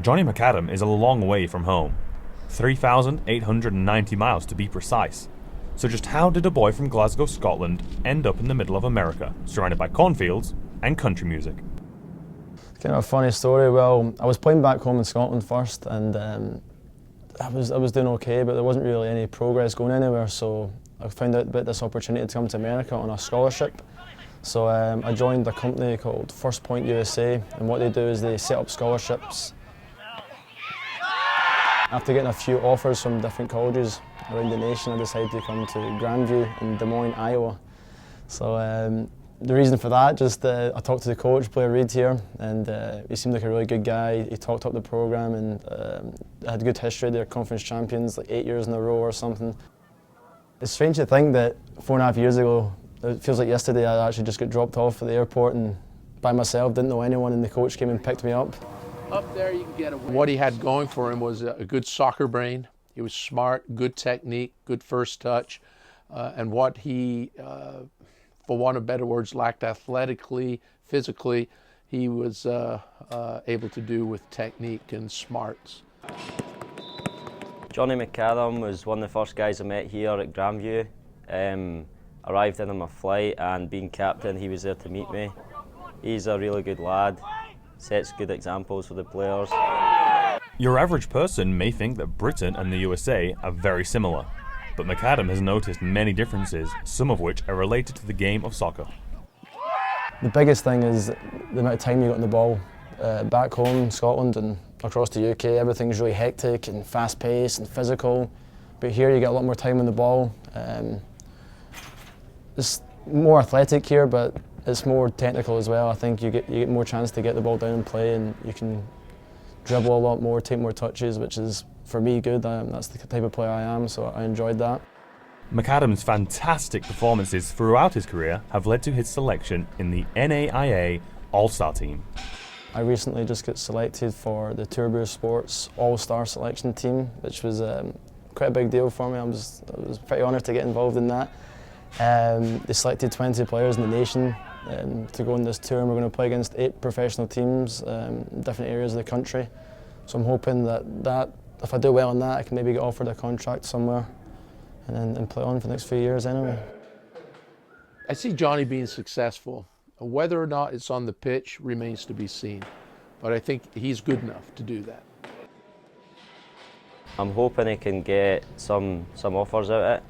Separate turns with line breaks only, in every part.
Jonny Macadam is a long way from home, 3,890 miles to be precise. So just how did a boy from Glasgow, Scotland end up in the middle of America, surrounded by cornfields and country music?
Kind of a funny story. Well, I was playing back home in Scotland first, and I was doing okay, but there wasn't really any progress going anywhere. So I found out about this opportunity to come to America on a scholarship. So I joined a company called First Point USA, and what they do is they set up scholarships. After getting a few offers from different colleges around the nation, I decided to come to Grandview in Des Moines, Iowa. So the reason for that, just I talked to the coach, Blair Reid here, and he seemed like a really good guy. He talked up the program and had a good history. They're conference champions like 8 years in a row or something. It's strange to think that 4.5 years ago, it feels like yesterday, I actually just got dropped off at the airport and by myself, didn't know anyone, and the coach came and picked me up.
Up there you can get away. What he had going for him was a good soccer brain. He was smart, good technique, good first touch, and what he, for want of better words, lacked athletically, physically, he was able to do with technique and smarts.
Jonny Macadam was one of the first guys I met here at Grandview. Arrived in on my flight, and being captain, he was there to meet me. He's a really good lad, sets good examples for the players.
Your average person may think that Britain and the USA are very similar, but Macadam has noticed many differences, some of which are related to the game of soccer.
The biggest thing is the amount of time you got on the ball. Back home in Scotland and across the UK, everything's really hectic and fast-paced and physical, but here you get a lot more time on the ball. It's more athletic here, but it's more technical as well. I think you get more chance to get the ball down and play, and you can dribble a lot more, take more touches, which is, for me, good. That's the type of player I am, so I enjoyed that.
Macadam's fantastic performances throughout his career have led to his selection in the NAIA All-Star team.
I recently just got selected for the Turbo Sports All-Star selection team, which was quite a big deal for me. I was pretty honoured to get involved in that. They selected 20 players in the nation to go on this tour, and we're going to play against 8 professional teams in different areas of the country. So I'm hoping that if I do well in that, I can maybe get offered a contract somewhere and play on for the next few years anyway.
I see Jonny being successful. Whether or not it's on the pitch remains to be seen, but I think he's good enough to do that.
I'm hoping he can get some offers out of it.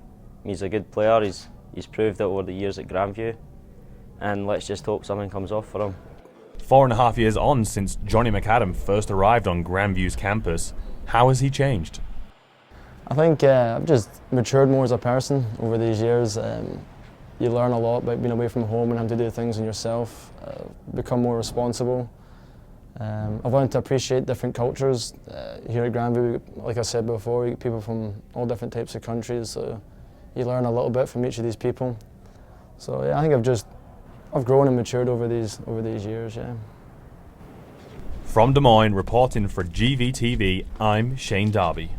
He's a good player, he's proved it over the years at Grandview, and let's just hope something comes off for him.
4.5 years on since Jonny Macadam first arrived on Grandview's campus, how has he changed?
I think I've just matured more as a person over these years. You learn a lot about being away from home and having to do things on yourself, become more responsible. I've learned to appreciate different cultures. Here at Grandview, like I said before, we get people from all different types of countries, so you learn a little bit from each of these people. So yeah, I think I've grown and matured over these years, yeah.
From Des Moines, reporting for GVTV, I'm Shane Darby.